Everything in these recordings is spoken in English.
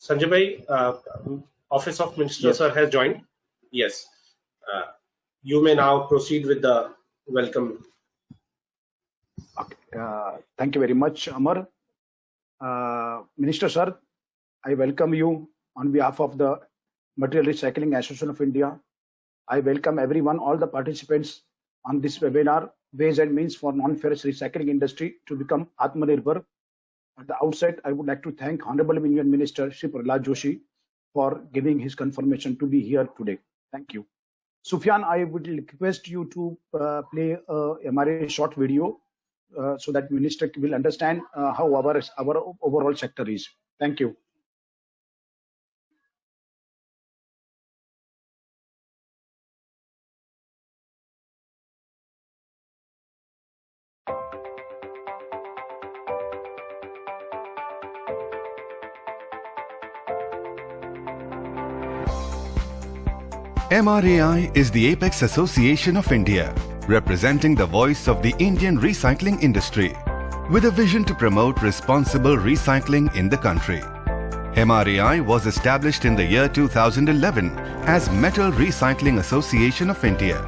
Sanjay Bhai, Office of Minister Yes. sir has joined. Yes. You may now proceed with the welcome. Okay. Thank you very much, Amar. Minister sir, I welcome you on behalf of the Material Recycling Association of India. I welcome everyone, all the participants on this webinar, Ways and Means for Non-Ferrous Recycling Industry to become Atmanirbhar. At the outset, I would like to thank Honorable Union Minister Shri Prahlad Joshi for giving his confirmation to be here today. Thank you. Sufyan, I would request you to play a MRA short video so that Minister will understand how our overall sector is. Thank you. MRAI is the apex association of India, representing the voice of the Indian recycling industry, with a vision to promote responsible recycling in the country. MRAI was established in the year 2011 as Metal Recycling Association of India,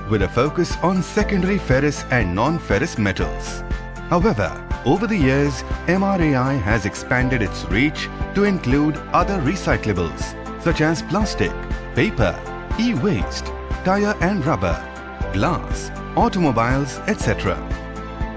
with a focus on secondary ferrous and non-ferrous metals. However, over the years, MRAI has expanded its reach to include other recyclables such as plastic, paper, e-waste, tire and rubber, glass, automobiles, etc.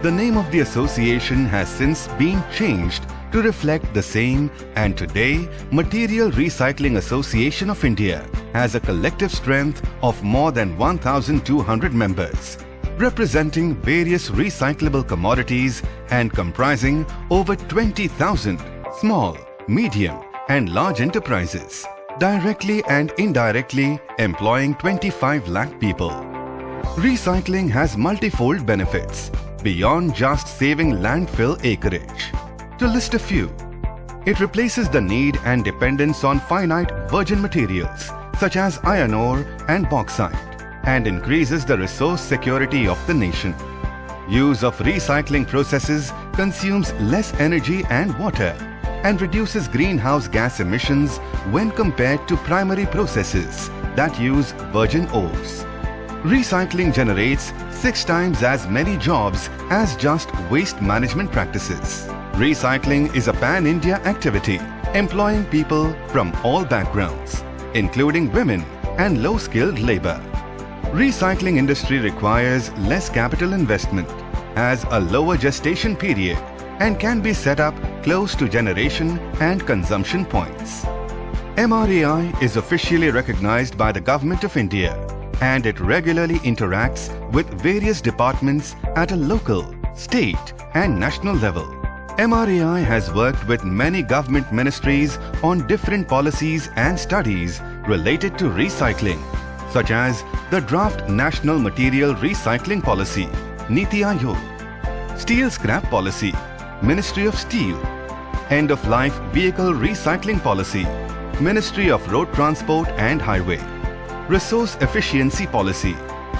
The name of the association has since been changed to reflect the same, and today Material Recycling Association of India has a collective strength of more than 1,200 members, representing various recyclable commodities and comprising over 20,000 small, medium and large enterprises, directly and indirectly employing 25 lakh people. Recycling has multifold benefits beyond just saving landfill acreage. To list a few, it replaces the need and dependence on finite virgin materials such as iron ore and bauxite and increases the resource security of the nation. Use of recycling processes consumes less energy and water and reduces greenhouse gas emissions when compared to primary processes that use virgin ores. Recycling generates 6 times as many jobs as just waste management practices. Recycling is a pan-India activity employing people from all backgrounds, including women and low-skilled labor. Recycling industry requires less capital investment, has a lower gestation period, and can be set up close to generation and consumption points. MRAI is officially recognized by the Government of India, and it regularly interacts with various departments at a local, state and national level. MRAI has worked with many government ministries on different policies and studies related to recycling, such as the Draft National Material Recycling Policy, Niti Aayog, Steel Scrap Policy, Ministry of Steel, End-of-Life Vehicle Recycling Policy, Ministry of Road Transport and Highway, Resource Efficiency Policy,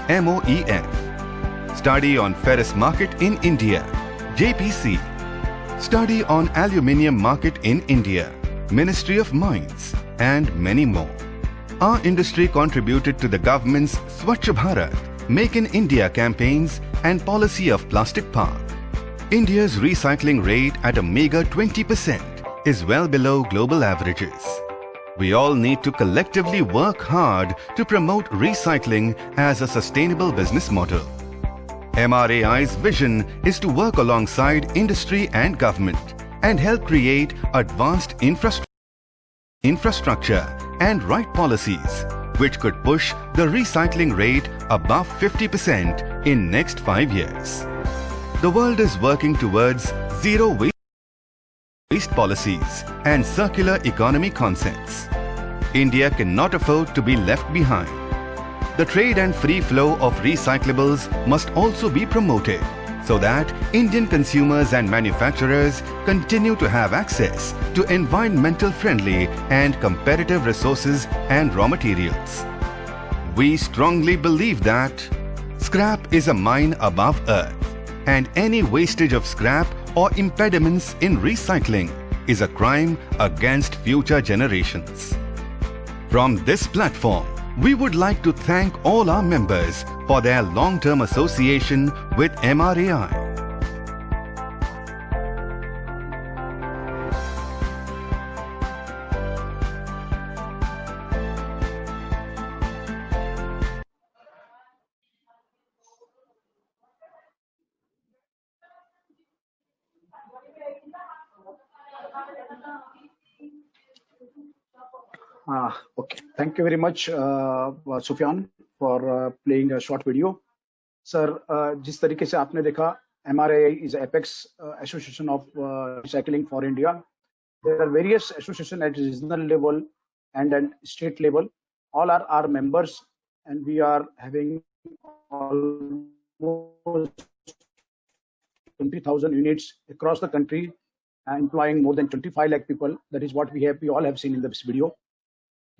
MOEF, Study on Ferrous Market in India, JPC, Study on Aluminium Market in India, Ministry of Mines, and many more. Our industry contributed to the government's Swachh Bharat, Make in India campaigns and policy of Plastic Park. India's recycling rate at a meager 20% is well below global averages. We all need to collectively work hard to promote recycling as a sustainable business model. MRAI's vision is to work alongside industry and government and help create advanced infrastructure and right policies which could push the recycling rate above 50% in next 5 years. The world is working towards zero waste policies and circular economy concepts. India cannot afford to be left behind. The trade and free flow of recyclables must also be promoted so that Indian consumers and manufacturers continue to have access to environmental friendly and competitive resources and raw materials. We strongly believe that scrap is a mine above earth, and any wastage of scrap or impediments in recycling is a crime against future generations. From this platform, we would like to thank all our members for their long-term association with MRAI. Okay, thank you very much, Sufyan, for playing a short video. Sir, जिस तरीके से आपने देखा, MRAI is Apex Association of Recycling for India. There are various associations at regional level and at state level. All are our members, and we are having almost 20,000 units across the country, employing more than 25 lakh people. That is what we all have seen in this video.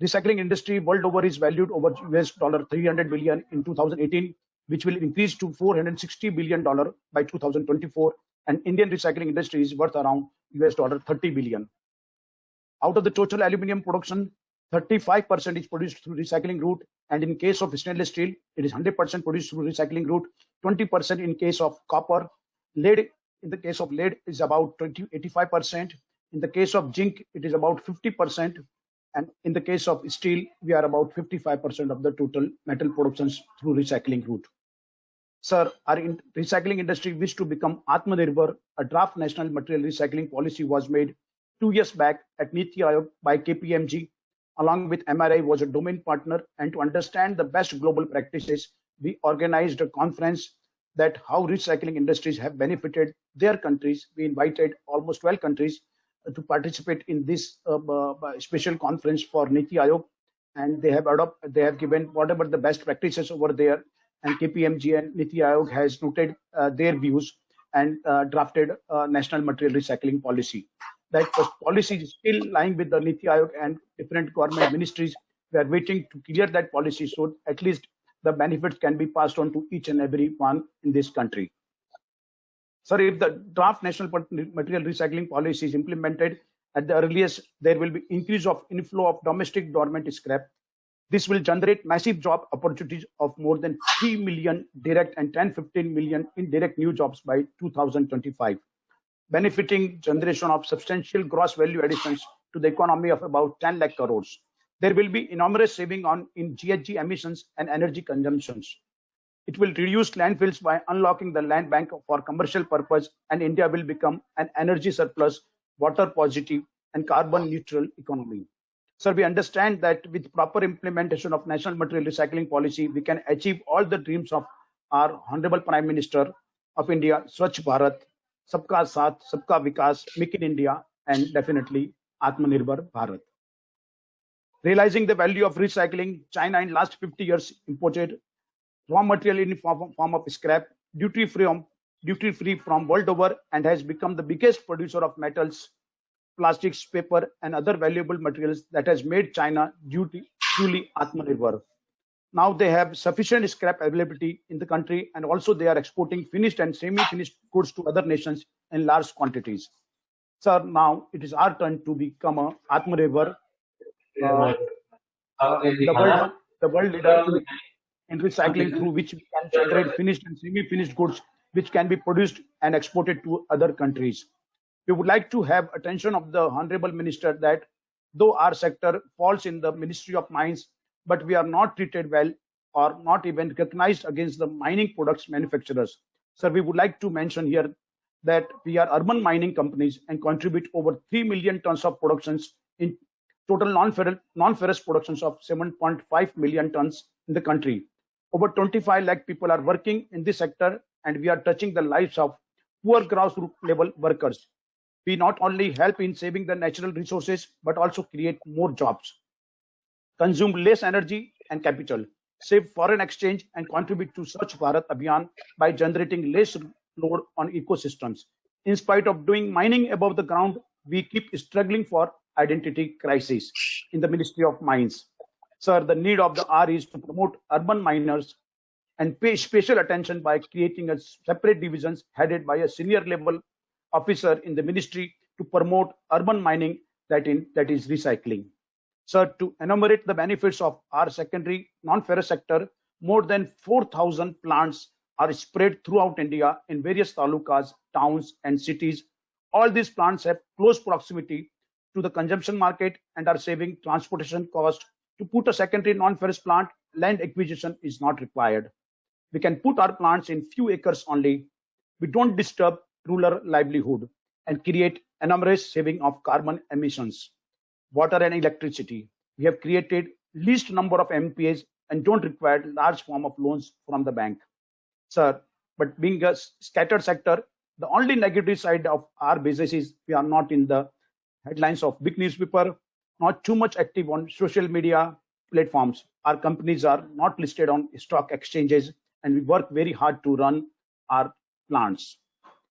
Recycling industry world over is valued over $300 billion in 2018, which will increase to $460 billion by 2024. And Indian recycling industry is worth around $30 billion. Out of the total aluminum production, 35% is produced through recycling route. And in case of stainless steel, it is 100% produced through recycling route, 20% in case of copper. Lead, in the case of lead, is about 85%. In the case of zinc, it is about 50%. And in the case of steel, we are about 55% of the total metal productions through recycling route. Sir, our recycling industry wished to become Atmanirbhar. A draft national material recycling policy was made 2 years back at Niti Aayog by KPMG, along with MRAI was a domain partner. And to understand the best global practices, we organized a conference that how recycling industries have benefited their countries. We invited almost 12 countries to participate in this special conference for Niti Aayog, and they have given whatever the best practices over there, and KPMG and Niti Aayog has noted their views and drafted a national material recycling policy. That policy is still lying with the Niti Aayog and different government ministries. We are waiting to clear that policy so at least the benefits can be passed on to each and every one in this country. Sir, if the draft national material recycling policy is implemented, at the earliest, there will be increase of inflow of domestic dormant scrap. This will generate massive job opportunities of more than 3 million direct and 10-15 million indirect new jobs by 2025, benefiting generation of substantial gross value additions to the economy of about 10 lakh crores. There will be enormous saving in GHG emissions and energy consumptions. It will reduce landfills by unlocking the land bank for commercial purpose, and India will become an energy surplus, water positive, and carbon neutral economy. Sir, we understand that with proper implementation of national material recycling policy, we can achieve all the dreams of our Honorable Prime Minister of India, Swachh Bharat, Sabka Saath, Sabka Vikas, Make in India, and definitely Atmanirbhar Bharat. Realizing the value of recycling, China in last 50 years imported raw material in form of scrap, duty-free from world over, and has become the biggest producer of metals, plastics, paper, and other valuable materials that has made China truly Atmanirbhar. Now they have sufficient scrap availability in the country, and also they are exporting finished and semi-finished goods to other nations in large quantities. Sir, now it is our turn to become a Atmanirbhar, the world leader in recycling, through which we can generate finished and semi-finished goods which can be produced and exported to other countries. We would like to have attention of the Honorable Minister that though our sector falls in the Ministry of Mines, but we are not treated well or not even recognized against the mining products manufacturers. Sir, we would like to mention here that we are urban mining companies and contribute over 3 million tons of productions in total non-ferrous productions of 7.5 million tons in the country. Over 25 lakh people are working in this sector, and we are touching the lives of poor grassroots level workers. We not only help in saving the natural resources, but also create more jobs, consume less energy and capital, save foreign exchange, and contribute to Swachh Bharat Abhiyan by generating less load on ecosystems. In spite of doing mining above the ground, we keep struggling for identity crisis in the Ministry of Mines. Sir, the need of the hour is to promote urban miners and pay special attention by creating a separate divisions headed by a senior level officer in the ministry to promote urban mining, that is recycling. Sir, to enumerate the benefits of our secondary non-ferrous sector, more than 4,000 plants are spread throughout India in various talukas, towns, and cities. All these plants have close proximity to the consumption market and are saving transportation cost. To put a secondary non-ferrous plant, land acquisition is not required. We can put our plants in few acres only. We don't disturb rural livelihood and create enormous saving of carbon emissions, water and electricity. We have created least number of MPAs and don't require large form of loans from the bank. Sir, but being a scattered sector, the only negative side of our business is we are not in the headlines of big newspaper, not too much active on social media platforms. Our companies are not listed on stock exchanges, and we work very hard to run our plants.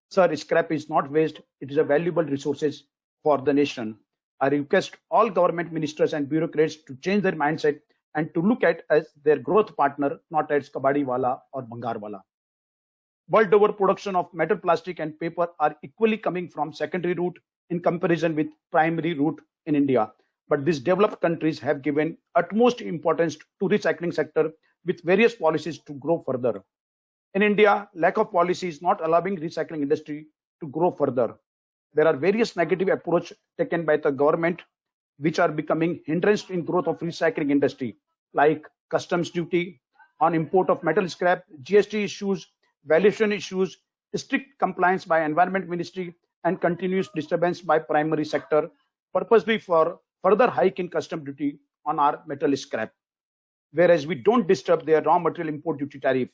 Sir, scrap is not waste. It is a valuable resources for the nation. I request all government ministers and bureaucrats to change their mindset and to look at as their growth partner, not as kabadi wala or bhangar wala. World over, production of metal, plastic and paper are equally coming from secondary route in comparison with primary route in India. But these developed countries have given utmost importance to recycling sector with various policies to grow further. In India, lack of policy is not allowing recycling industry to grow further. There are various negative approach taken by the government which are becoming hindrance in growth of recycling industry, like customs duty on import of metal scrap, GST issues, valuation issues, strict compliance by Environment Ministry, and continuous disturbance by primary sector, purposely for further hike in custom duty on our metal scrap. Whereas we don't disturb their raw material import duty tariff,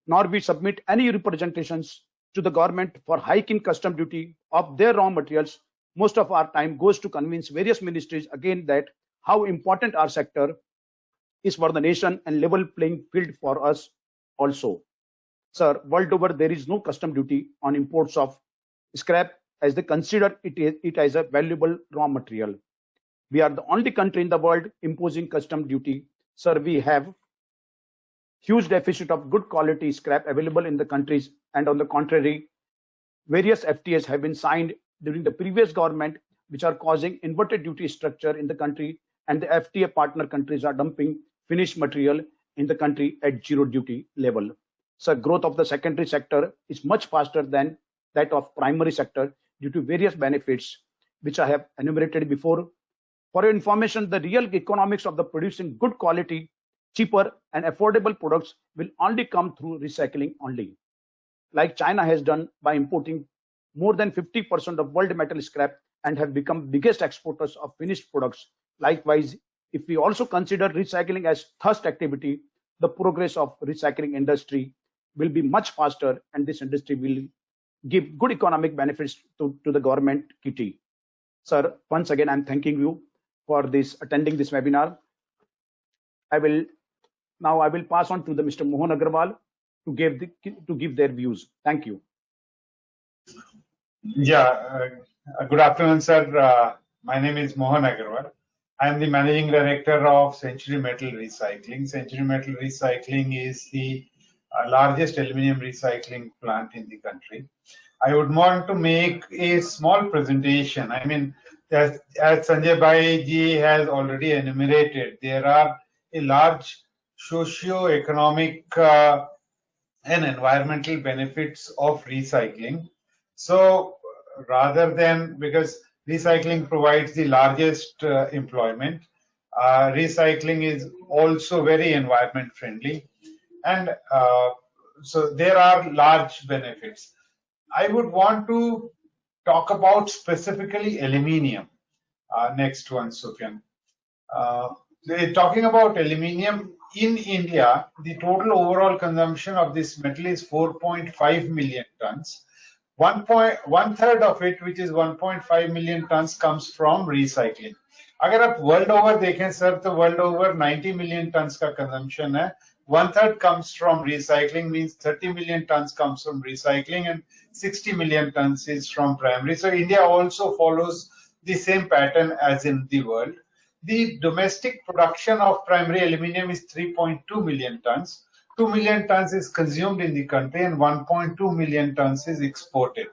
nor we submit any representations to the government for hike in custom duty of their raw materials. Most of our time goes to convince various ministries again that how important our sector is for the nation and level playing field for us also. Sir, world over, there is no custom duty on imports of scrap as they consider it as a valuable raw material. We are the only country in the world imposing custom duty. Sir, we have huge deficit of good quality scrap available in the countries, and on the contrary, various FTAs have been signed during the previous government which are causing inverted duty structure in the country, and the FTA partner countries are dumping finished material in the country at zero duty level. So growth of the secondary sector is much faster than that of primary sector due to various benefits which I have enumerated before. For your information, the real economics of the producing good quality, cheaper and affordable products will only come through recycling only, like China has done by importing more than 50% of world metal scrap and have become biggest exporters of finished products. Likewise, if we also consider recycling as thirst activity, the progress of recycling industry will be much faster, and this industry will give good economic benefits to the government kitty. Sir, once again, I'm thanking you for this attending this webinar. I will pass on to the Mr. Mohan Agarwal to give their views. Thank you. Yeah, good afternoon, sir. My name is Mohan Agarwal. I am the Managing Director of Century Metal Recycling. Century Metal Recycling is the largest aluminum recycling plant in the country. I would want to make a small presentation. I mean, as Sanjay Bhai ji has already enumerated, there are a large socio-economic and environmental benefits of recycling. So rather than, because recycling provides the largest employment, recycling is also very environment friendly, and so there are large benefits. I would want to talk about specifically aluminium. Next one, Sufyan. Talking about aluminium, in India, the total overall consumption of this metal is 4.5 million tons. One third of it, which is 1.5 million tons, comes from recycling. अगर आप world over देखें sir, तो world over 90 million tons का consumption है. One third comes from recycling, means 30 million tons comes from recycling, and 60 million tons is from primary. So India also follows the same pattern as in the world. The domestic production of primary aluminium is 3.2 million tons. 2 million tons is consumed in the country and 1.2 million tons is exported.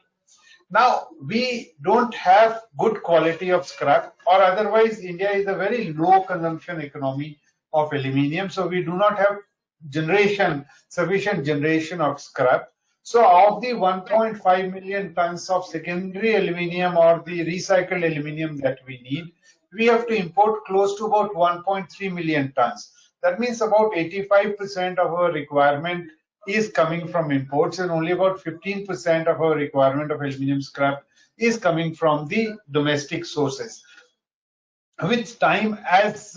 Now, we don't have good quality of scrap, or otherwise India is a very low consumption economy of aluminium, so we do not have sufficient generation of scrap. So of the 1.5 million tons of secondary aluminium or the recycled aluminium that we need, we have to import close to about 1.3 million tons. That means about 85% of our requirement is coming from imports, and only about 15% of our requirement of aluminium scrap is coming from the domestic sources. With time, as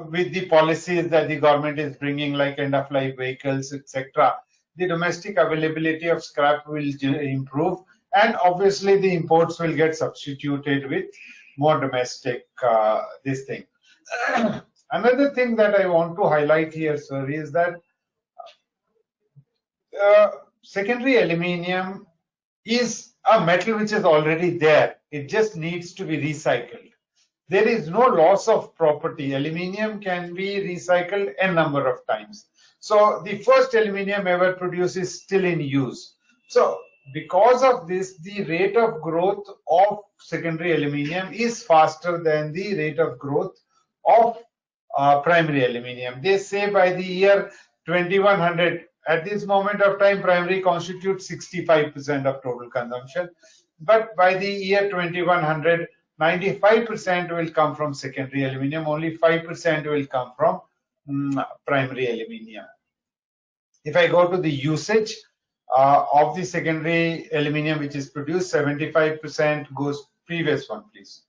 with the policies that the government is bringing, like end-of-life vehicles, etc., the domestic availability of scrap will improve, and obviously the imports will get substituted with more domestic this thing. Another thing that I want to highlight here, sir, is that secondary aluminium is a metal which is already there. It just needs to be recycled. There is no loss of property. Aluminium can be recycled a number of times. So the first aluminium ever produced is still in use. So because of this, the rate of growth of secondary aluminium is faster than the rate of growth of primary aluminium. They say by the year 2100, at this moment of time, primary constitutes 65% of total consumption. But by the year 2100, 95% will come from secondary aluminium, only 5% will come from primary aluminium. If I go to the usage of the secondary aluminium which is produced, 75% goes, previous one please,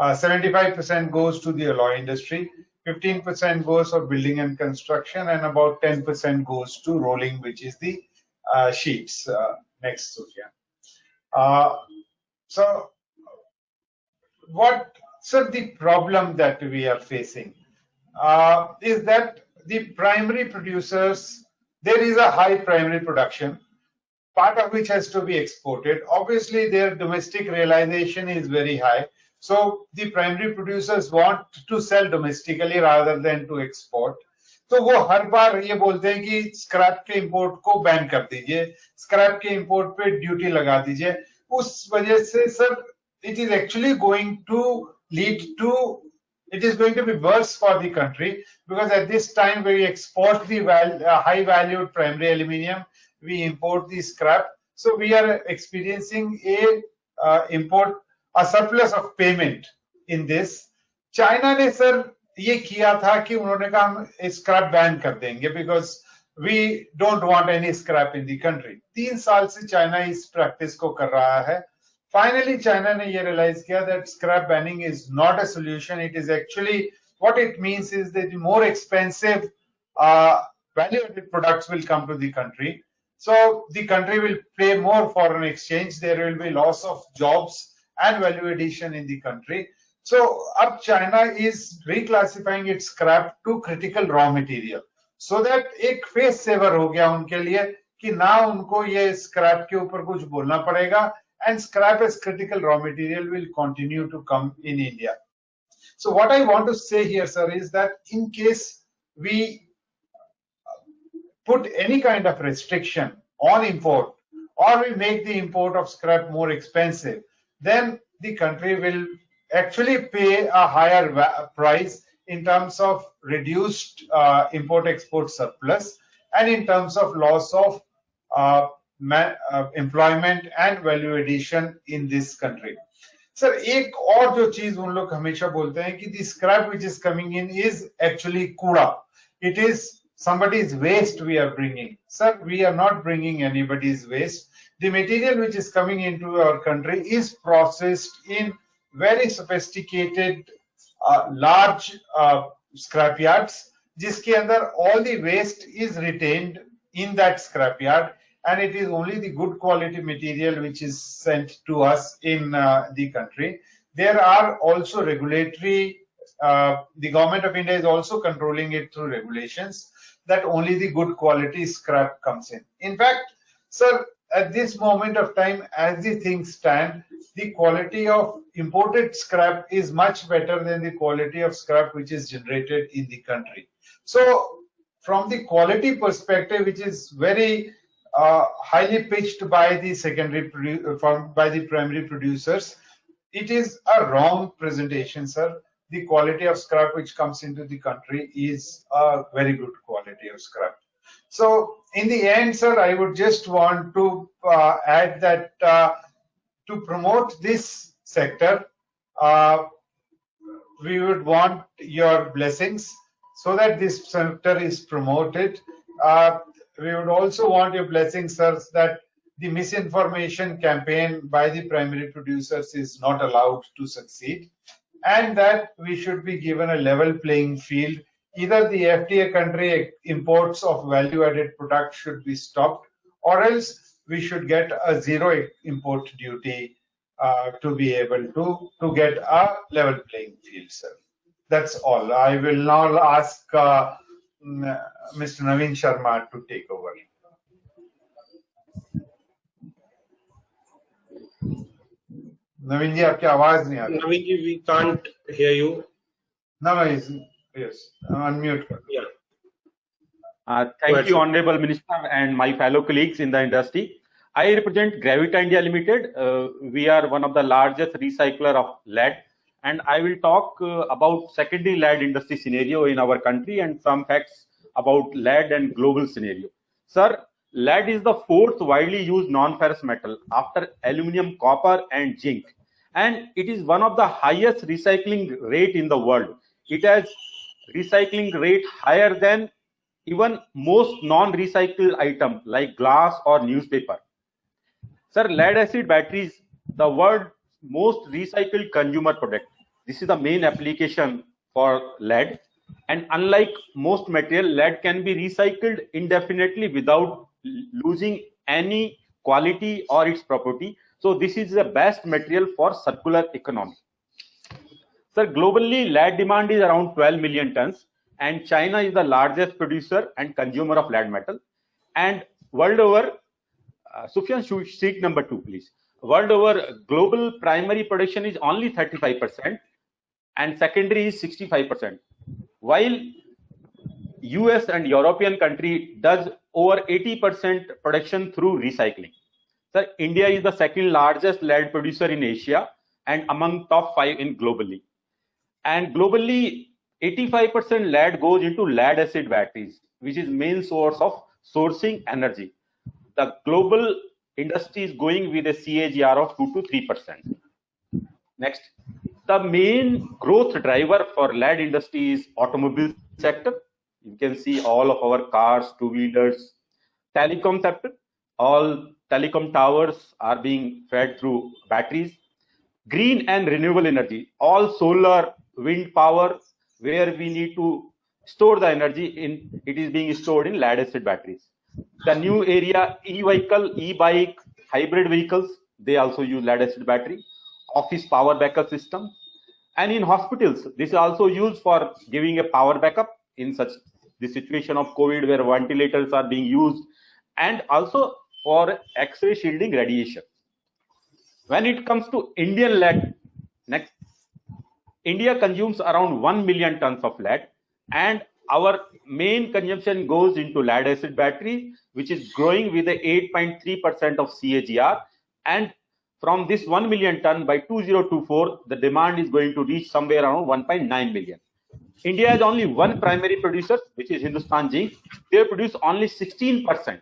75% goes to the alloy industry, 15% goes for building and construction, and about 10% goes to rolling, which is the sheets. Next, Sufyan. So the problem that we are facing is that the primary producers, there is a high primary production, part of which has to be exported. Obviously, their domestic realization is very high. So the primary producers want to sell domestically rather than to export. तो वो हर बार ये बोलते हैं कि scrap के import को ban कर दीजिए, स्क्रैप के इंपोर्ट पे ड्यूटी लगा दीजिए. उस वजह से sir it is actually going to lead to, it is going to be worse for the country, because at this time we export the high valued primary aluminium, we import the scrap. So we are experiencing a surplus of payment in this. China ने sir ये किया था कि उन्होंने कहा हम scrap ban कर देंगे because we don't want any scrap in the country. 3 साल से चाइना इस प्रैक्टिस को कर रहा है. Finally, China ने ये realize किया that scrap banning is not a solution. It is actually, what it means is that more expensive value-added products will come to the country. So the country will pay more foreign exchange. There will be loss of jobs and value addition in the country. So up China is reclassifying its scrap to critical raw material, so that एक face saver हो गया उनके लिए कि ना उनको ये scrap के ऊपर कुछ बोलना पड़ेगा, and scrap as critical raw material will continue to come in India. So what I want to say here, sir, is that in case we put any kind of restriction on import, or we make the import of scrap more expensive, then the country will actually pay a higher price in terms of reduced import-export surplus and in terms of loss of employment and value addition in this country. Sir, एक और जो चीज उन लोग हमेशा बोलते हैं कि the scrap which is coming in is actually कूड़ा. It is somebody's waste we are bringing. Sir, we are not bringing anybody's waste. The material which is coming into our country is processed in very sophisticated large scrap yards, जिसके अंदर all the waste is retained in that scrap yard, and it is only the good quality material which is sent to us in the country. There are also regulatory, the government of India is also controlling it through regulations, that only the good quality scrap comes in. In fact, sir, at this moment of time, as the things stand, the quality of imported scrap is much better than the quality of scrap which is generated in the country. So from the quality perspective, which is very highly pitched by the by the primary producers. It is a wrong presentation, sir. The quality of scrap which comes into the country is a very good quality of scrap. So in the end, sir, I would just want to add that to promote this sector, we would want your blessings so that this sector is promoted. We would also want your blessings, sir, that the misinformation campaign by the primary producers is not allowed to succeed, and that we should be given a level playing field. Either the FTA country imports of value-added products should be stopped, or else we should get a zero import duty to be able to get a level playing field, sir. That's all. I will now ask Mr. Naveen Sharma to take over. Naveen ji, आपकी आवाज नहीं आ रही. Naveen ji, we can't hear you. No, yes, unmute. Yeah. Thank you, Honorable Minister and my fellow colleagues in the industry. I represent Gravita India Limited. We are one of the largest recycler of lead, and I will talk about secondary lead industry scenario in our country and some facts about lead and global scenario. Sir, lead is the fourth widely used non-ferrous metal after aluminum, copper, and zinc, and it is one of the highest recycling rate in the world. It has recycling rate higher than even most non-recycled item like glass or newspaper. Sir, lead acid batteries, the world's most recycled consumer product. This is the main application for lead, and unlike most material, lead can be recycled indefinitely without losing any quality or its property. So this is the best material for circular economy. Sir, globally, lead demand is around 12 million tons, and China is the largest producer and consumer of lead metal. And world over, Sufyan, sheet number 2, please. World over, global primary production is only 35%, and secondary is 65%. While US and European country does over 80% production through recycling. Sir, India is the second largest lead producer in Asia and among top 5 in globally. And globally, 85% lead goes into lead acid batteries, which is main source of sourcing energy. The global industry is going with a CAGR of 2 to 3%. Next, the main growth driver for lead industry is automobile sector. You can see all of our cars, two-wheelers, telecom sector. All telecom towers are being fed through batteries. Green and renewable energy, all solar, wind power, where we need to store the energy in, it is being stored in lead acid batteries. The new area, e-vehicle, e-bike, hybrid vehicles, they also use lead acid battery. Office power backup system, and in hospitals, this is also used for giving a power backup in such the situation of COVID where ventilators are being used, and also for X-ray shielding radiation. When it comes to Indian lead, next, India consumes around 1 million tons of lead, and our main consumption goes into lead acid battery, which is growing with a 8.3% of CAGR, and from this 1 million ton by 2024, the demand is going to reach somewhere around 1.9 million. India has only one primary producer, which is Hindustan Zinc. They produce only 16%,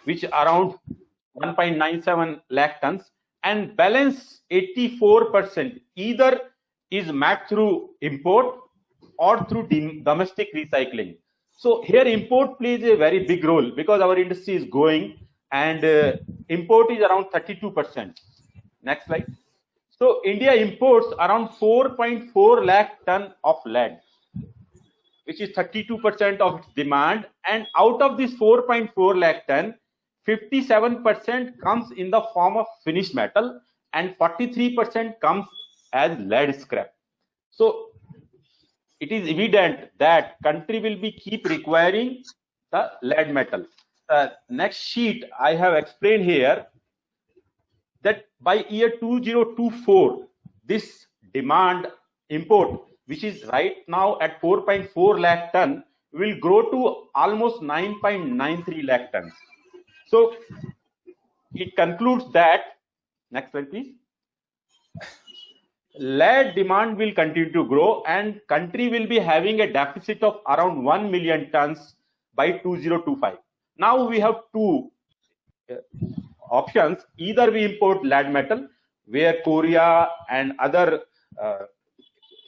which is around 1.97 lakh tons, and balance 84% either is met through import or through domestic recycling. So here import plays a very big role because our industry is growing, and import is around 32%. Next slide. So India imports around 4.4 lakh ton of lead, which is 32% of its demand. And out of this 4.4 lakh ton, 57% comes in the form of finished metal and 43% comes as lead scrap. So it is evident that country will be keep requiring the lead metal. The next sheet I have explained here that by year 2024, this demand import, which is right now at 4.4 lakh ton, will grow to almost 9.93 lakh tons. So it concludes that, next slide please, lead demand will continue to grow and country will be having a deficit of around 1 million tons by 2025. Now we have two options. Either we import lead metal, where Korea and other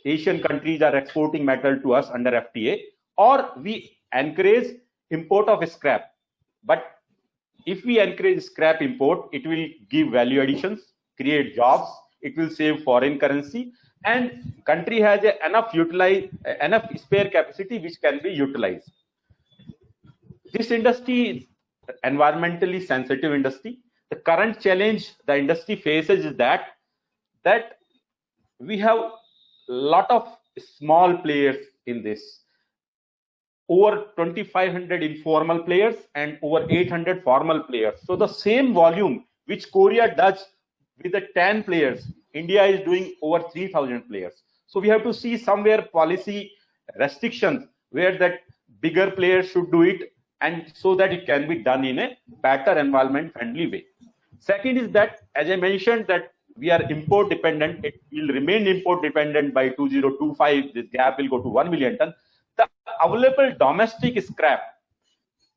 Asian countries are exporting metal to us under FTA, or we encourage import of scrap. But if we encourage scrap import, it will give value additions, create jobs, it will save foreign currency, and country has enough spare capacity which can be utilized. This industry is environmentally sensitive industry. The current challenge the industry faces is that we have a lot of small players in this. Over 2,500 informal players and over 800 formal players. So the same volume which Korea does with the 10 players, India is doing over 3,000 players. So we have to see somewhere policy restrictions where that bigger players should do it, and so that it can be done in a better environment friendly way. Second is that, as I mentioned, that we are import dependent. It will remain import dependent by 2025. This gap will go to 1 million ton. The available domestic scrap,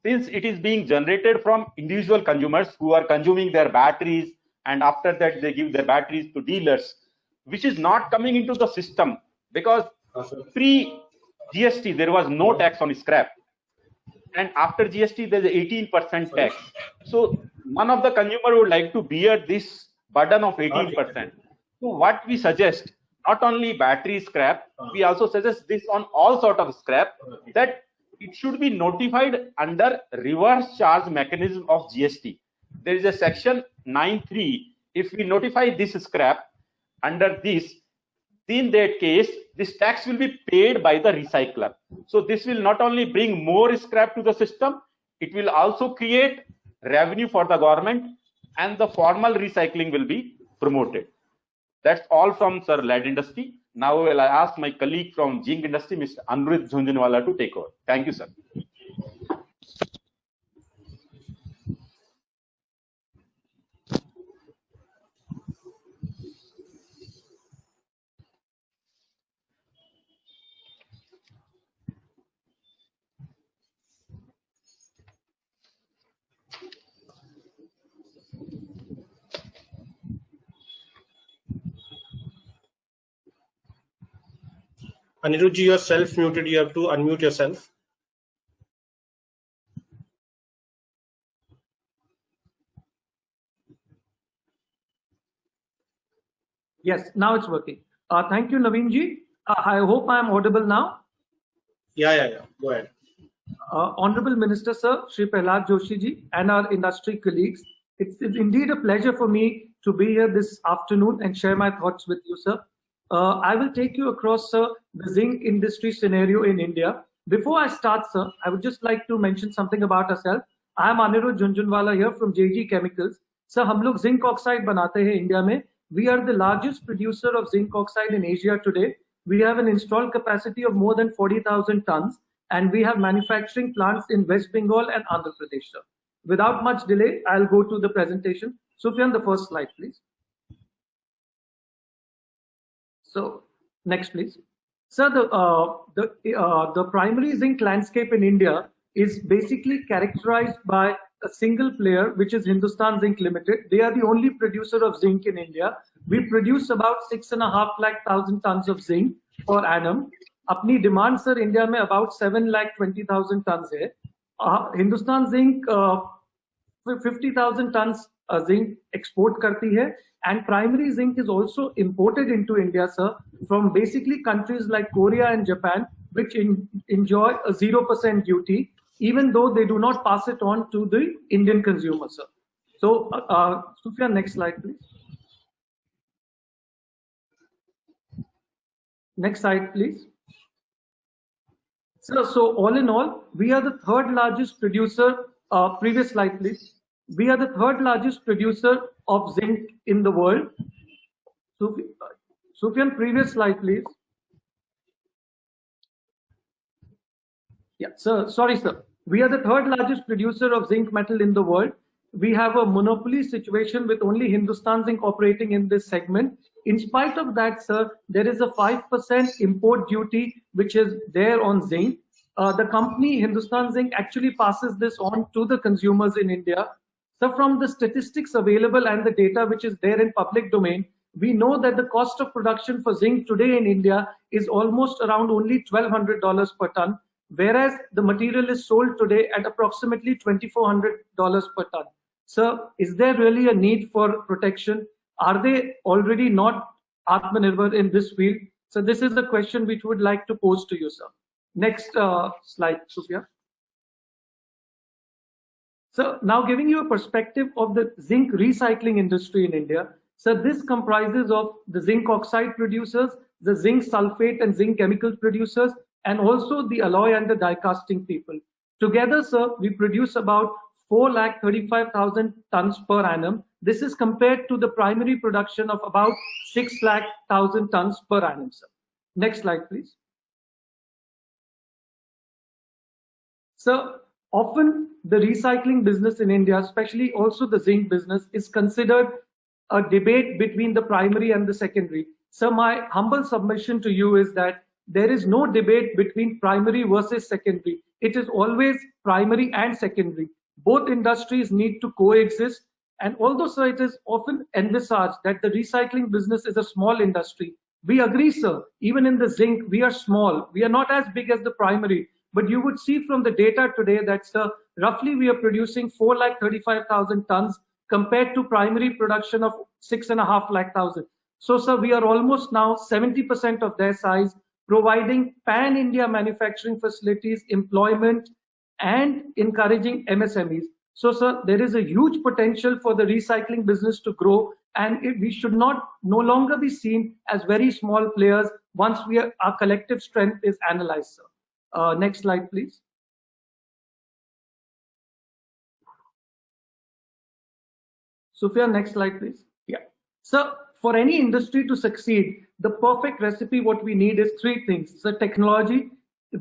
since it is being generated from individual consumers who are consuming their batteries, and after that they give their batteries to dealers, which is not coming into the system, because pre-GST there was no tax on scrap, and after GST there is 18% tax. So none of the consumer would like to bear this burden of 18%. So what we suggest, not only battery scrap, we also suggest this on all sort of scrap, that it should be notified under reverse charge mechanism of GST. There is a section 9(3). If we notify this scrap under this, in that case, this tax will be paid by the recycler. So this will not only bring more scrap to the system, it will also create revenue for the government, and the formal recycling will be promoted. That's all from Sir lead industry. Now I will ask my colleague from zinc industry, Mr. Anirudh Jhunjhunwala, to take over. Thank you, sir. Anirudh, you are self-muted. You have to unmute yourself. Yes, now it's working. Thank you, Naveen ji. I hope I am audible now. Yeah. Go ahead. Honorable Minister, Sir, Shri Prahlad Joshi ji, and our industry colleagues, it's indeed a pleasure for me to be here this afternoon and share my thoughts with you, sir. I will take you across, sir, the zinc industry scenario in India. Before I start, sir, I would just like to mention something about ourselves. I am Anirudh Jhunjhunwala here from JG Chemicals. Sir, हम लोग zinc oxide बनाते हैं India में. We are the largest producer of zinc oxide in Asia today. We have an installed capacity of more than 40,000 tons, and we have manufacturing plants in West Bengal and Andhra Pradesh, sir. Without much delay, I'll go to the presentation. Sufyan, the first slide, please. So, next, please. Sir, the primary zinc landscape in India is basically characterized by a single player, which is Hindustan Zinc Limited. They are the only producer of zinc in India. We produce about 6,500,000 tons of zinc per annum. Apni demand, sir, India mein about 7,20,000 tons hai. Hindustan Zinc 50,000 tons zinc export karti hai, and primary zinc is also imported into India, sir, from basically countries like Korea and Japan, which enjoy a 0% duty, even though they do not pass it on to the Indian consumer, sir. So, Sufyan, next slide, please. Next slide, please. So all in all, we are the third largest producer. Previous slide, please. We are the third largest producer of zinc in the world. Sufyan, previous slide, please. Yeah, sir. Sorry, sir. We are the third largest producer of zinc metal in the world. we have a monopoly situation with only Hindustan Zinc operating in this segment. In spite of that, sir, there is a 5% import duty which is there on zinc. The company Hindustan Zinc actually passes this on to the consumers in India. So from the statistics available and the data which is there in public domain, we know that the cost of production for zinc today in India is almost around only $1,200 per ton, whereas the material is sold today at approximately $2,400 per ton. Sir, is there really a need for protection? Are they already not Atmanirbhar in this field? So this is the question which we would like to pose to you, sir. Next slide, Sophia. So now giving you a perspective of the zinc recycling industry in India. So this comprises of the zinc oxide producers, the zinc sulfate and zinc chemical producers, and also the alloy and the die casting people. Together, sir, we produce about 4,35,000 tons per annum. This is compared to the primary production of about 6,00,000 tons per annum, sir. Next slide, please. So often the recycling business in India, especially also the zinc business, is considered a debate between the primary and the secondary. So my humble submission to you is that there is no debate between primary versus secondary. It is always primary and secondary. Both industries need to coexist. And although, sir, it is often envisaged that the recycling business is a small industry, we agree, sir. Even in the zinc, we are small. We are not as big as the primary. But you would see from the data today that, sir, roughly we are producing 4,35,000 tons compared to primary production of 6,500,000. So, sir, we are almost now 70% of their size, providing pan-India manufacturing facilities, employment, and encouraging MSMEs. So, sir, there is a huge potential for the recycling business to grow, and we should no longer be seen as very small players once our collective strength is analyzed, sir. Next slide, please. Sophia, next slide, please. Yeah. So for any industry to succeed, the perfect recipe, what we need is three things. So technology.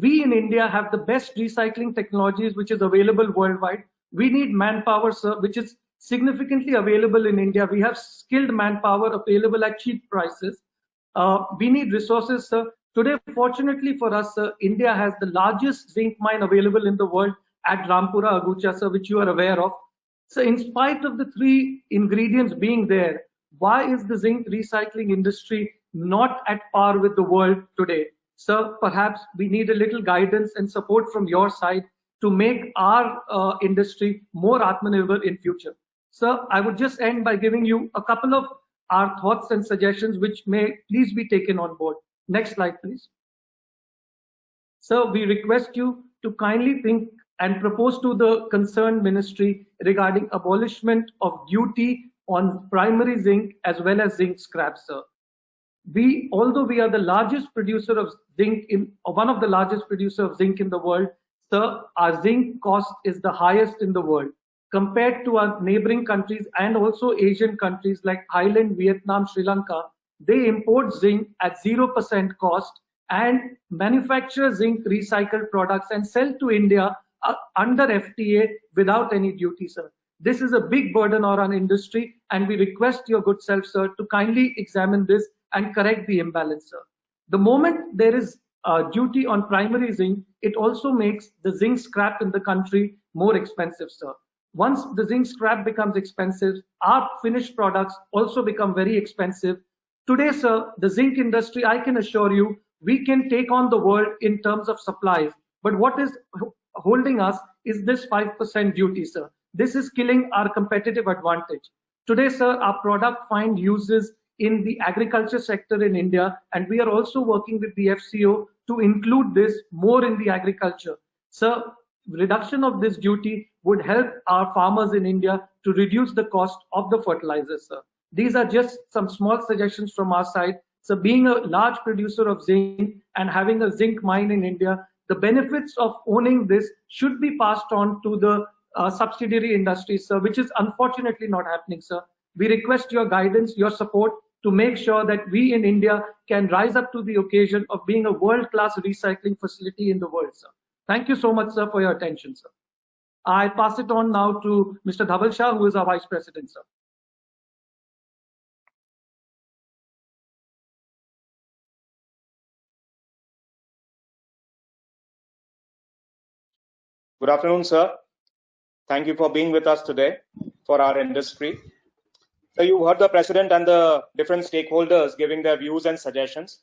We in India have the best recycling technologies which is available worldwide. We need manpower, sir, which is significantly available in India. We have skilled manpower available at cheap prices. We need resources, sir. Today, fortunately for us, sir, India has the largest zinc mine available in the world at Rampura Agucha, sir, which you are aware of. So in spite of the three ingredients being there, why is the zinc recycling industry not at par with the world today? Sir, perhaps we need a little guidance and support from your side to make our industry more Atmanirbhar in future. Sir, I would just end by giving you a couple of our thoughts and suggestions which may please be taken on board. Next slide, please. Sir, we request you to kindly think and propose to the concerned ministry regarding abolishment of duty on primary zinc as well as zinc scrap, sir. Although we are the largest producer of zinc, one of the largest producer of zinc in the world, sir, our zinc cost is the highest in the world. Compared to our neighboring countries and also Asian countries like Thailand, Vietnam, Sri Lanka, they import zinc at 0% cost and manufacture zinc recycled products and sell to India under FTA without any duty, sir. This is a big burden on our industry, and we request your good self, sir, to kindly examine this and correct the imbalance, sir. The moment there is duty on primary zinc, it also makes the zinc scrap in the country more expensive, sir. Once the zinc scrap becomes expensive, our finished products also become very expensive. Today, sir, the zinc industry, I can assure you, we can take on the world in terms of supplies. But what is holding us is this 5% duty, sir. This is killing our competitive advantage. Today, sir, our product find uses in the agriculture sector in India, and we are also working with the FCO to include this more in the agriculture. Sir, reduction of this duty would help our farmers in India to reduce the cost of the fertilizers, sir. These are just some small suggestions from our side. So being a large producer of zinc and having a zinc mine in India, the benefits of owning this should be passed on to the subsidiary industries, sir, which is unfortunately not happening, sir. We request your guidance, your support to make sure that we in India can rise up to the occasion of being a world-class recycling facility in the world, sir. Thank you so much, sir, for your attention, sir. I pass it on now to Mr. Dhaval Shah, who is our Vice President, sir. Good afternoon, sir. Thank you for being with us today for our industry. So you heard the president and the different stakeholders giving their views and suggestions.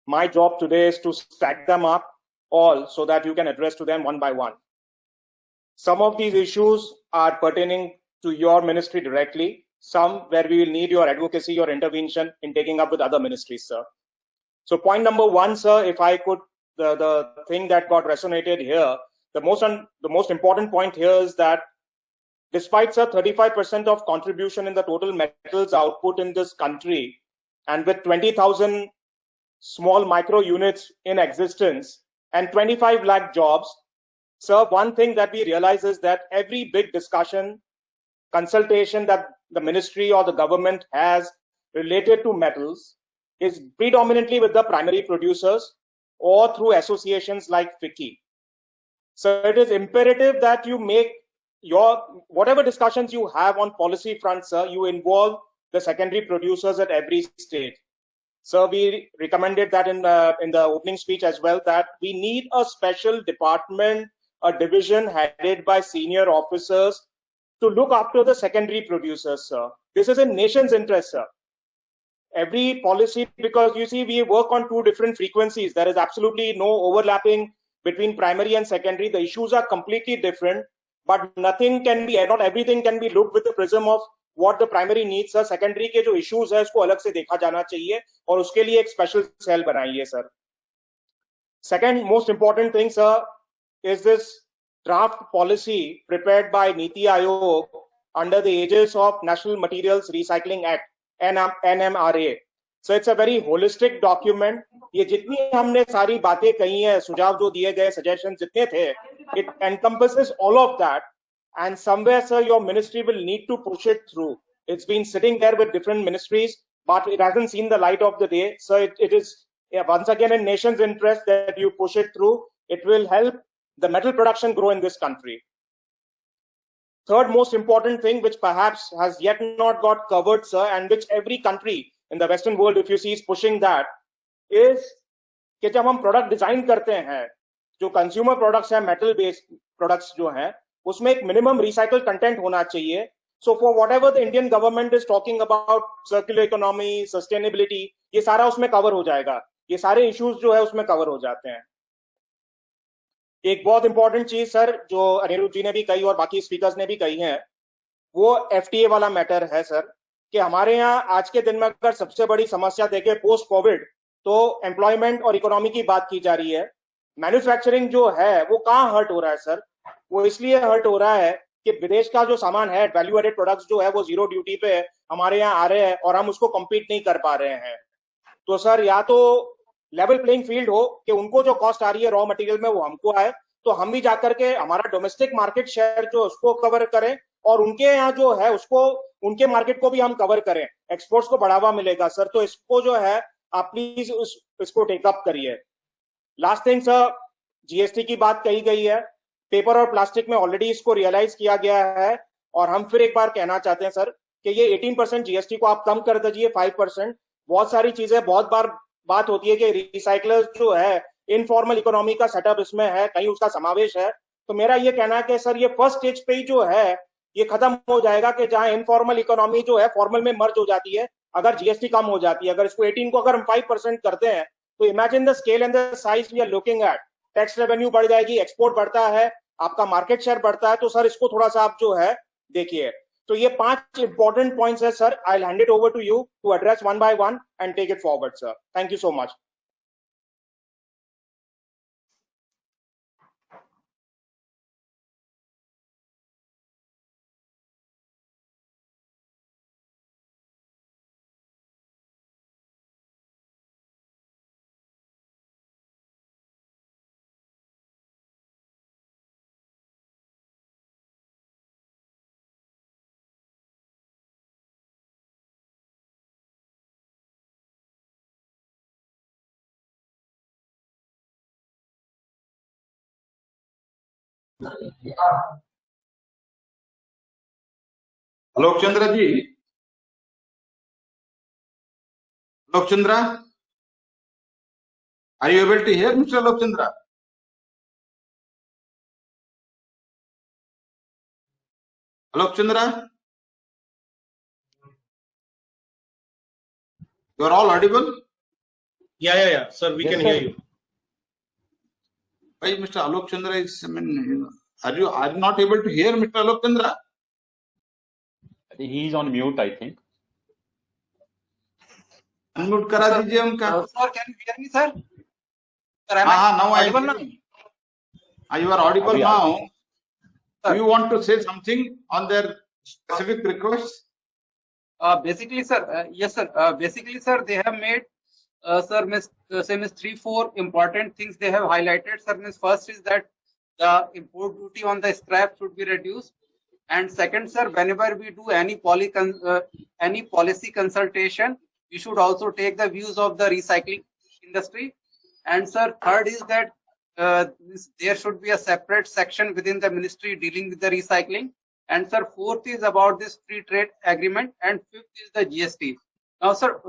My job today is to stack them up all so that you can address to them one by one. Some of these issues are pertaining to your ministry directly, some where we will need your advocacy, your intervention in taking up with other ministries, sir. So point number one, sir, if I could, the thing that got resonated here, the most important point here is that despite, sir, 35% of contribution in the total metals output in this country, and with 20,000 small micro units in existence and 25 lakh jobs, sir, one thing that we realize is that every big discussion, consultation that the ministry or the government has related to metals is predominantly with the primary producers or through associations like FICCI. So it is imperative that you make your whatever discussions you have on policy front, sir, you involve the secondary producers at every stage. So we recommended that in the opening speech as well, that we need a special department, a division headed by senior officers to look after the secondary producers, sir. This is in nation's interest, sir. Every policy, because you see, we work on two different frequencies. There is absolutely no overlapping between primary and secondary. The issues are completely different, but nothing can be, not everything can be looked with the prism of what the primary needs है. Secondary के जो issues है उसको अलग से देखा जाना चाहिए और उसके लिए एक special cell बनाइए, sir. Second most important thing, sir, is this draft policy prepared by Niti Aayog under the aegis of National Materials Recycling Act, NMRA. So it's a very holistic document. ये जितनी हमने सारी बातें कही हैं, सुझाव जो दिए गए, suggestions जितने थे, it encompasses all of that. And somewhere, sir, your ministry will need to push it through. It's been sitting there with different ministries, but it hasn't seen the light of the day. So it is once again in nation's interest that you push it through. It will help the metal production grow in this country. Third most important thing, which perhaps has yet not got covered, sir, and which every country in the Western world, if you see, is pushing that, is कि जब हम product design करते हैं, जो consumer products हैं, metal based products जो हैं, उसमें एक minimum recycled content होना चाहिए. So for whatever the Indian government is talking about circular economy, sustainability, ये सारा उसमें cover हो जाएगा. ये सारे issues जो है उसमें cover हो जाते हैं. एक बहुत इंपॉर्टेंट चीज, सर, जो अनिरुद्ध जी ने भी कही और बाकी स्पीकर्स ने भी कही है, वो FTA वाला मैटर है, सर, कि हमारे यहाँ आज के दिन में अगर सबसे बड़ी समस्या देखें पोस्ट कोविड, तो एम्प्लॉयमेंट और इकोनॉमी की बात की जा रही है. मैन्युफैक्चरिंग जो है वो कहाँ हर्ट हो रहा है, सर? वो इसलिए हर्ट हो रहा है कि विदेश का जो सामान है, वैल्यू एडेड प्रोडक्ट्स जो है, वो जीरो ड्यूटी पे हमारे यहाँ आ रहे हैं और हम उसको कम्पीट नहीं कर पा रहे हैं. तो सर, या तो लेवल प्लेइंग फील्ड हो कि उनको जो कॉस्ट आ रही है रॉ मटेरियल में वो हमको आए, तो हम भी जाकर के हमारा डोमेस्टिक मार्केट शेयर जो उसको कवर करें और उनके यहाँ जो है उसको, उनके मार्केट को भी हम कवर करें, एक्सपोर्ट्स को बढ़ावा मिलेगा, सर. तो इसको जो है आप प्लीज इसको टेकअप करिए. लास्ट थिंग, सर, जीएसटी की बात कही गई है. पेपर और प्लास्टिक में ऑलरेडी इसको रियलाइज किया गया है और हम फिर एक बार कहना चाहते हैं, सर, कि ये 18% जीएसटी को आप कम कर दीजिए, 5%. बहुत सारी चीजें, बहुत बार बात होती है कि रिसाइकलर्स जो है, इनफॉर्मल इकोनॉमी का सेटअप इसमें है, कहीं उसका समावेश है. तो मेरा ये कहना है कि सर, ये फर्स्ट स्टेज पे ही जो है ये खत्म हो जाएगा कि जहां इनफॉर्मल इकोनॉमी जो है फॉर्मल में मर्ज हो जाती है अगर जीएसटी कम हो जाती है. अगर इसको 18 को अगर हम 5% करते हैं, तो imagine the scale and the size we are looking at. Tax revenue बढ़ जाएगी, एक्सपोर्ट बढ़ता है, आपका मार्केट शेयर बढ़ता है. तो सर, इसको थोड़ा सा आप जो है देखिए. तो ये 5 इंपॉर्टेंट पॉइंट्स है, sir. I will hand it over to you to address one by one and take it forward, sir. Thank you so much. Alok Chandra ji. Alok Chandra. Are you able to hear Mr. Alok Chandra? Alok Chandra. You are all audible? Yeah. Sir, we Yes, can sir. hear you. Why Mr. Alok Chandra is, are you not able to hear Mr. Alok Chandra? He is on mute, I think. Unmute करा दीजिए उनका. Sir, can you hear me, sir? Sir, am I Now I am audible now? hearing. You are audible Abhi now. Sir. Do you want to say something on their specific requests? Basically, sir, yes, sir. Basically, sir, they have made, sir, miss 3-4 important things they have highlighted. Sir, miss first is that the import duty on the scrap should be reduced, and second, sir, whenever we do any policy consultation, we should also take the views of the recycling industry. And sir, third is that there should be a separate section within the ministry dealing with the recycling. And sir, fourth is about this free trade agreement, and fifth is the GST. Now, sir,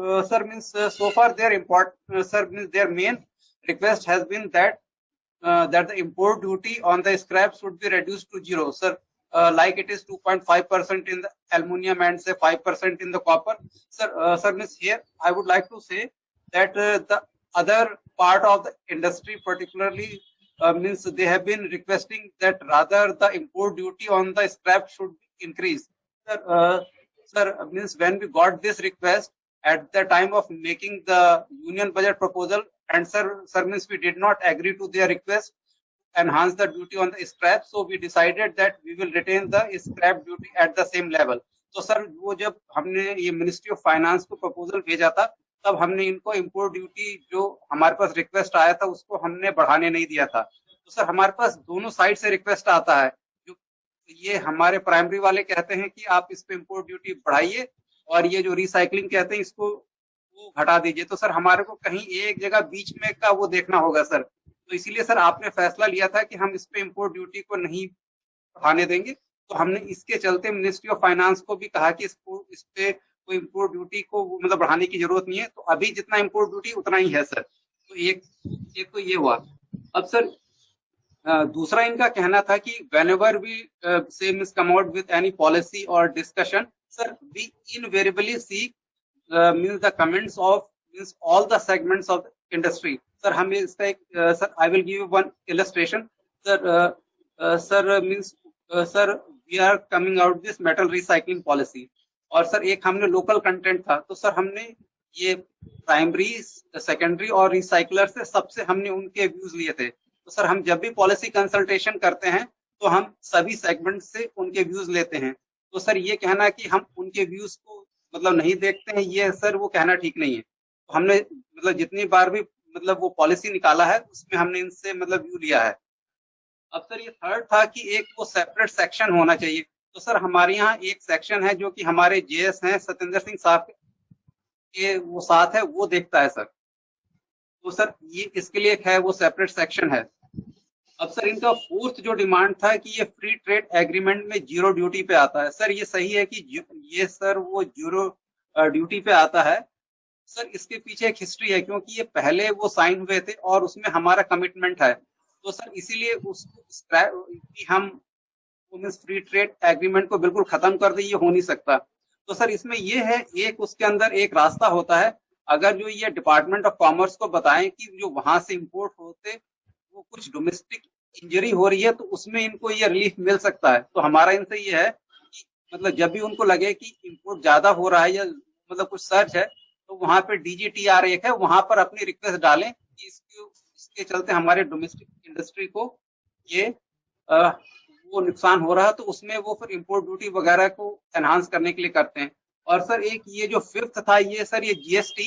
so far their their main request has been that that the import duty on the scrap should be reduced to 0, sir. Like it is 2.5% in the aluminium and say 5% in the copper. Sir, here I would like to say that the other part of the industry, particularly they have been requesting that rather the import duty on the scrap should be increased. Sir, when we got this request at the time of making the union budget proposal, and sir, we did not agree to their request enhance the duty on the scrap, so we decided that we will retain the scrap duty at the same level. तो sir वो जब हमने ये ministry of finance को proposal भेजा था, तब हमने इनको इंपोर्ट ड्यूटी जो हमारे पास रिक्वेस्ट आया था उसको हमने बढ़ाने नहीं दिया था. तो सर हमारे पास दोनों साइड से रिक्वेस्ट आता है. जो ये हमारे प्राइमरी वाले कहते हैं कि आप इस पे इंपोर्ट ड्यूटी बढ़ाइए, और ये जो रिसाइकलिंग कहते हैं इसको वो घटा दीजिए. तो सर हमारे को कहीं एक जगह बीच में का वो देखना होगा सर. तो इसीलिए सर आपने फैसला लिया था कि हम इस पे इंपोर्ट ड्यूटी को नहीं बढ़ाने देंगे. तो हमने इसके चलते मिनिस्ट्री ऑफ फाइनेंस को भी कहा कि इस पे कोई इंपोर्ट ड्यूटी को मतलब बढ़ाने की जरूरत नहीं है. तो अभी जितना इंपोर्ट ड्यूटी उतना ही है सर. तो एक तो ये हुआ. अब सर दूसरा इनका कहना था कि whenever we say come out with any policy or discussion, sir, we invariably seek the comments of all the segments of the industry. Sir, हम इसका एक sir, I will give you one illustration. Sir, sir, we are coming out this metal recycling policy. और sir एक हमने local content था. तो sir हमने ये प्राइमरी, सेकेंडरी और रिसाइकलर से सबसे हमने उनके व्यूज लिए थे. तो सर हम जब भी पॉलिसी कंसल्टेशन करते हैं तो हम सभी सेगमेंट से उनके व्यूज लेते हैं. तो सर ये कहना कि हम उनके व्यूज को मतलब नहीं देखते हैं, ये सर वो कहना ठीक नहीं है. तो हमने मतलब जितनी बार भी मतलब वो पॉलिसी निकाला है उसमें हमने इनसे मतलब व्यू लिया है. अब सर ये थर्ड था कि एक वो सेपरेट सेक्शन होना चाहिए. तो सर हमारे यहाँ एक सेक्शन है जो कि हमारे जेएस हैं सत्येंद्र सिंह साहब के वो साथ है, वो देखता है सर. तो सर ये इसके लिए एक है वो सेपरेट सेक्शन है. अब सर इनका फोर्थ जो डिमांड था कि ये फ्री ट्रेड एग्रीमेंट में 0 ड्यूटी पे आता है. सर ये सही है कि ये सर वो 0 ड्यूटी पे आता है. सर इसके पीछे एक हिस्ट्री है, क्योंकि ये पहले वो साइन हुए थे और उसमें हमारा कमिटमेंट है. तो सर इसीलिए उसको हम फ्री ट्रेड एग्रीमेंट को बिल्कुल खत्म कर दे, ये हो नहीं सकता. तो सर इसमें ये है एक उसके अंदर एक रास्ता होता है. अगर जो ये डिपार्टमेंट ऑफ कॉमर्स को बताएं कि जो वहां से इंपोर्ट होते वो कुछ डोमेस्टिक इंजरी हो रही है तो उसमें इनको ये रिलीफ मिल सकता है. तो हमारा इनसे ये है कि मतलब जब भी उनको लगे कि इंपोर्ट ज्यादा हो रहा है या मतलब कुछ सर्च है तो वहां पे DGTR एक है, वहां पर अपनी रिक्वेस्ट डालें कि इसके चलते हमारे डोमेस्टिक इंडस्ट्री को ये वो नुकसान हो रहा है. तो उसमें वो फिर इंपोर्ट ड्यूटी वगैरह को एनहांस करने के लिए करते हैं. और सर एक ये जो फिफ्थ था ये सर ये GST,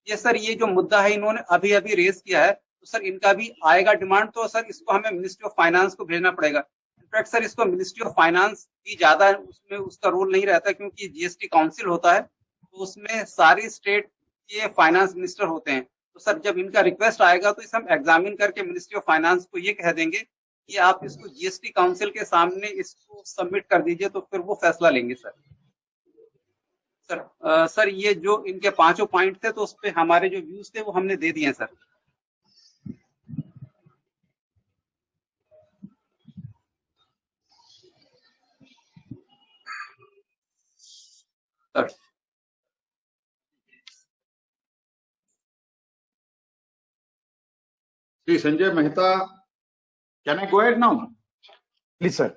ये सर ये जो मुद्दा है इन्होंने अभी अभी रेज किया है. तो सर इनका भी आएगा डिमांड. तो सर इसको हमें मिनिस्ट्री ऑफ फाइनेंस को भेजना पड़ेगा. इनफैक्ट सर इसको मिनिस्ट्री ऑफ फाइनेंस भी ज्यादा उसमें उसका रोल नहीं रहता, क्योंकि GST काउंसिल होता है तो उसमें सारी स्टेट के फाइनेंस मिनिस्टर होते हैं. तो सर जब इनका रिक्वेस्ट आएगा तो इसे हम एग्जामिन करके मिनिस्ट्री ऑफ फाइनेंस को ये कह देंगे कि आप इसको GST काउंसिल के सामने इसको सबमिट कर दीजिए, तो फिर वो फैसला लेंगे सर. सर ये जो इनके 5 पॉइंट थे तो उस पे हमारे जो व्यूज थे वो हमने दे दिए हैं sir. Sri Sanjay Mehta, can I go ahead now? Please, sir.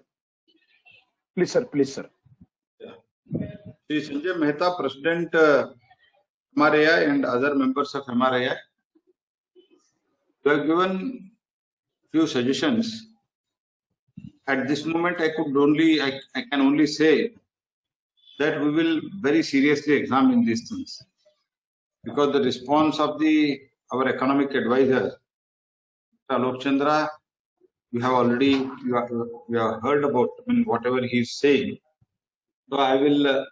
Please, sir. Please, sir. Sri Sanjay Mehta, President MRAI and other members of MRAI, we have given few suggestions. At this moment, I can only say that we will very seriously examine these things, because the response of our economic advisor, Alok Chandra, we have heard about whatever he is saying. So I will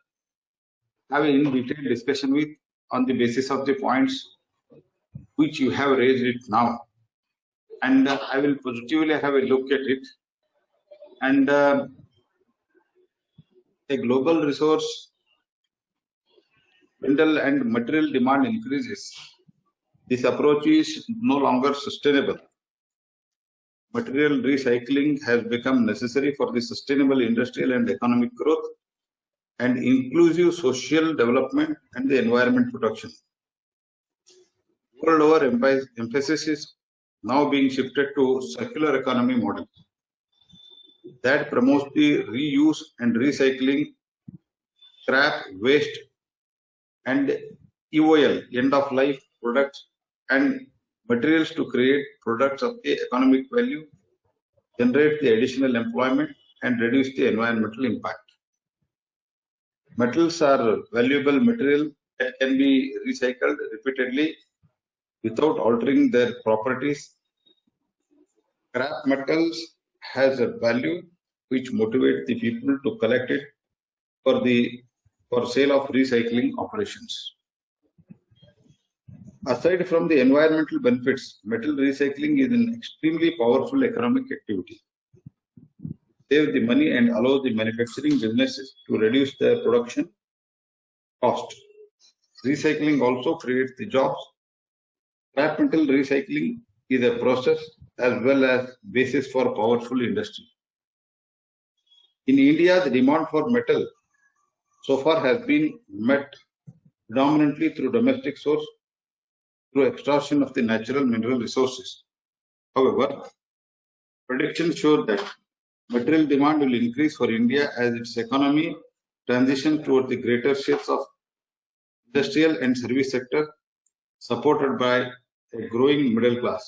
have an in-detailed discussion on the basis of the points which you have raised it now, and I will positively have a look at it. And a global resource mineral and material demand increases. This approach is no longer sustainable. Material recycling has become necessary for the sustainable industrial and economic growth and inclusive social development and the environment protection. World over, emphasis is now being shifted to circular economy model that promotes the reuse and recycling, scrap, waste, and EOL, end of life products and materials to create products of the economic value, generate the additional employment, and reduce the environmental impact. Metals are valuable material that can be recycled repeatedly without altering their properties. Scrap metals has a value which motivates the people to collect it for sale of recycling operations. Aside from the environmental benefits, metal recycling is an extremely powerful economic activity. Save the money and allow the manufacturing businesses to reduce their production cost. Recycling also creates the jobs. Scrap metal recycling is a process as well as basis for powerful industry. In India, the demand for metal so far has been met predominantly through domestic source, through extraction of the natural mineral resources. However, predictions show that material demand will increase for India as its economy transitions toward the greater shades of industrial and service sector, supported by a growing middle class.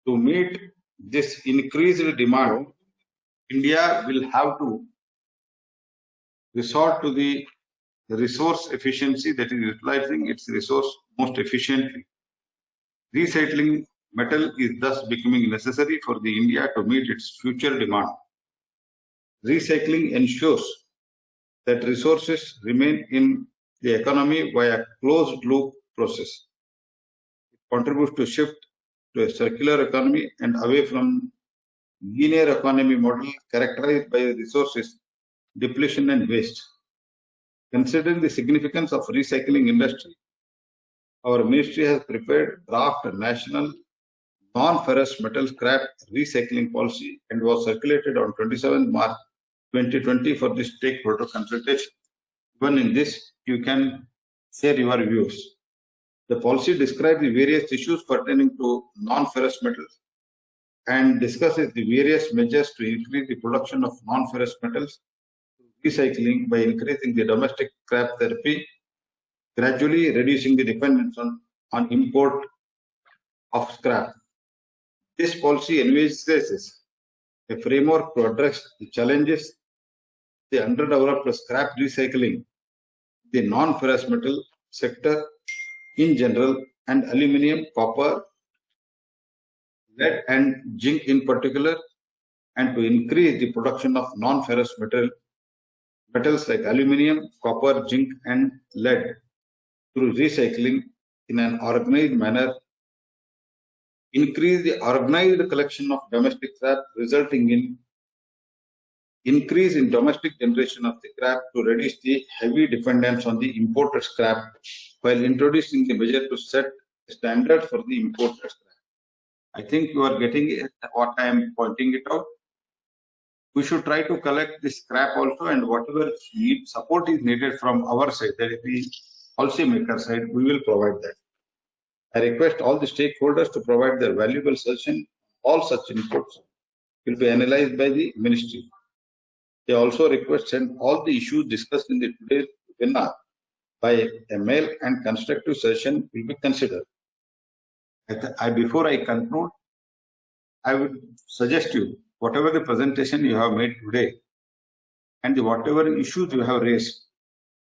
To meet this increased demand, India will have to resort to the resource efficiency, that is utilizing its resource most efficiently. Recycling metal is thus becoming necessary for the India to meet its future demand. Recycling ensures that resources remain in the economy via closed loop process. It contributes to shift to a circular economy and away from linear economy model characterized by resources depletion and waste. Considering the significance of recycling industry, our ministry has prepared draft national non-ferrous metal scrap recycling policy and was circulated on 27 March 2020 for the stakeholder consultation. Even in this, you can share your views. The policy describes the various issues pertaining to non-ferrous metals and discusses the various measures to increase the production of non-ferrous metals recycling by increasing the domestic scrap therapy, gradually reducing the dependence on import of scrap. This policy envisages a framework to address the challenges the underdeveloped scrap recycling, the non-ferrous metal sector in general, and aluminium, copper, lead, and zinc in particular, and to increase the production of non-ferrous metals like aluminium, copper, zinc, and lead through recycling in an organized manner, increase the organized collection of domestic scrap, resulting in increase in domestic generation of the scrap to reduce the heavy dependence on the imported scrap, while introducing the measure to set a standard for the imported scrap. I think you are getting it, what I am pointing it out. We should try to collect the scrap also, and whatever support is needed from our side, that is the policymaker side, we will provide that. I request all the stakeholders to provide their valuable suggestion. All such inputs will be analyzed by the ministry. They also request send all the issues discussed in the today's webinar by a mail, and constructive session will be considered. Before I conclude, I would suggest you, whatever the presentation you have made today and whatever issues you have raised,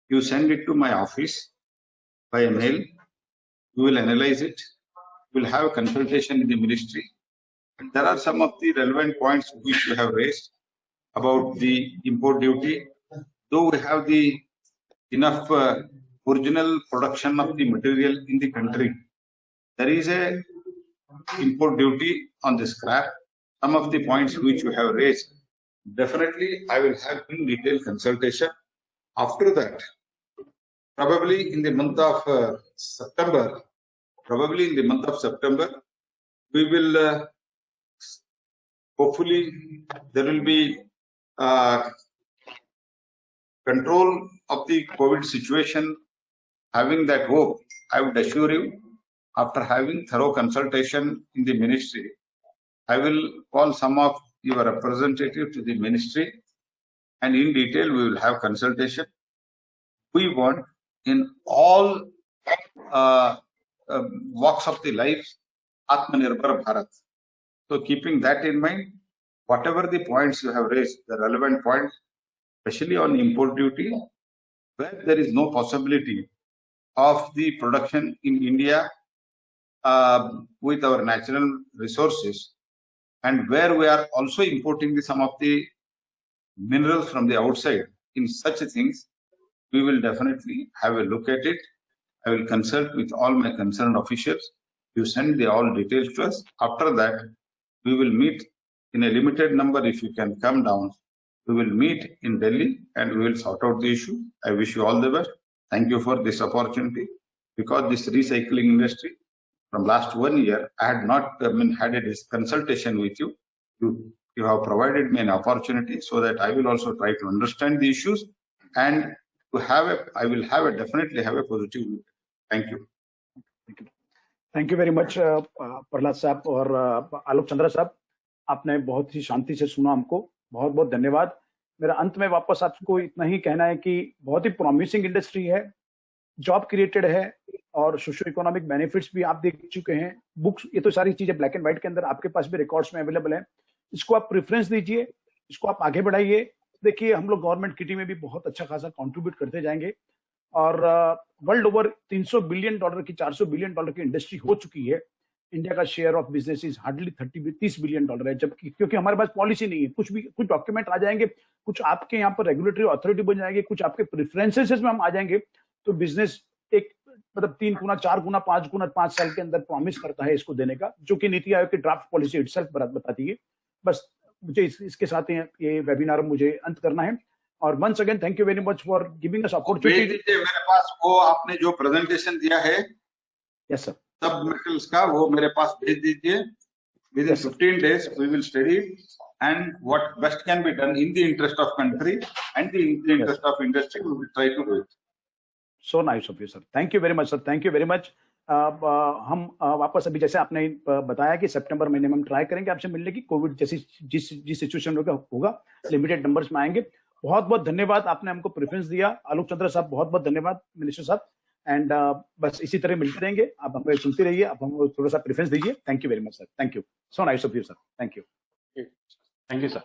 you send it to my office by a mail. We will analyze it. We will have a consultation in the ministry. And there are some of the relevant points which you have raised about the import duty. Though we have the enough original production of the material in the country, there is a import duty on the scrap. Some of the points which you have raised, definitely I will have in detailed consultation. After that, probably in the month of September, we will hopefully there will be control of the COVID situation. Having that hope, I would assure you, after having thorough consultation in the ministry, I will call some of your representatives to the ministry, and in detail we will have consultation. We want in all walks of the life, Atmanirbhar Bharat. So keeping that in mind, whatever the points you have raised, the relevant points, especially on import duty, where there is no possibility of the production in India with our natural resources, and where we are also importing some of the minerals from the outside, in such things, we will definitely have a look at it. I will consult with all my concerned officials. You send the all details to us. After that, we will meet in a limited number. If you can come down, we will meet in Delhi and we will sort out the issue. I wish you all the best. Thank you for this opportunity. Because this recycling industry, from last 1 year, I had not had a consultation with you. You have provided me an opportunity so that I will also try to understand the issues, and I will definitely have a positive view. Thank you. Thank you very much Prahlad साहब और आलोक चंद्रा साहब, आपने बहुत ही शांति से सुना हमको, बहुत बहुत धन्यवाद। मेरा अंत में वापस आपको इतना ही कहना है कि बहुत ही प्रॉमिसिंग इंडस्ट्री है, जॉब क्रिएटेड है और सोशो इकोनॉमिक बेनिफिट्स भी आप देख चुके हैं। बुक्स, ये तो सारी चीजें ब्लैक एंड व्हाइट के अंदर आपके पास भी रिकॉर्ड्स में अवेलेबल है। इसको आप प्रेफरेंस दीजिए, इसको आप आगे बढ़ाइए। देखिए, हम लोग गवर्नमेंट किटी में भी बहुत अच्छा खासा कंट्रीब्यूट करते जाएंगे और वर्ल्ड ओवर $300 बिलियन की, $400 बिलियन की इंडस्ट्री हो चुकी है। इंडिया का share of business is hardly $30 billion है, जबकि क्योंकि हमारे पास पॉलिसी नहीं है। कुछ डॉक्यूमेंट आ जाएंगे, कुछ आपके यहाँ पर रेगुलेटरी अथॉरिटी बन जाएंगे, कुछ आपके प्रेफरेंसेस में हम आ जाएंगे, तो बिजनेस एक मतलब 3 गुना, 4 गुना, 5 गुना 5 साल के अंदर प्रॉमिस करता है इसको देने का, जो कि नीति आयोग की ड्राफ्ट पॉलिसी इटसेल्फ बताती है। बस मुझे इसके साथ ये वेबिनार मुझे अंत करना है और once again thank you very much for giving us opportunity. मेरे पास वो आपने जो प्रेजेंटेशन दिया है, यस सर, सब मेटल्स का, वो मेरे पास भेज दीजिए। With in 15 days we will study and what best can be done in the interest of country and the interest of industry, we will try to do it. So nice of you sir, thank you very much sir, thank you very much। हम वापस अभी जैसे आपने बताया कि सितंबर महीने में हम ट्राई करेंगे आपसे मिलने की। कोविड जैसी जिस सिचुएशन होगा लिमिटेड नंबर्स में आएंगे। बहुत बहुत धन्यवाद, आपने हमको प्रेफरेंस दिया। आलोक चंद्र साहब बहुत बहुत धन्यवाद, मिनिस्टर साहब। एंड बस इसी तरह मिलते रहेंगे, आप हमें सुनते रहिए, आप हमको थोड़ा सा प्रेफरेंस दीजिए। Thank you very much sir, thank you, so nice of you sir, thank you, thank you sir.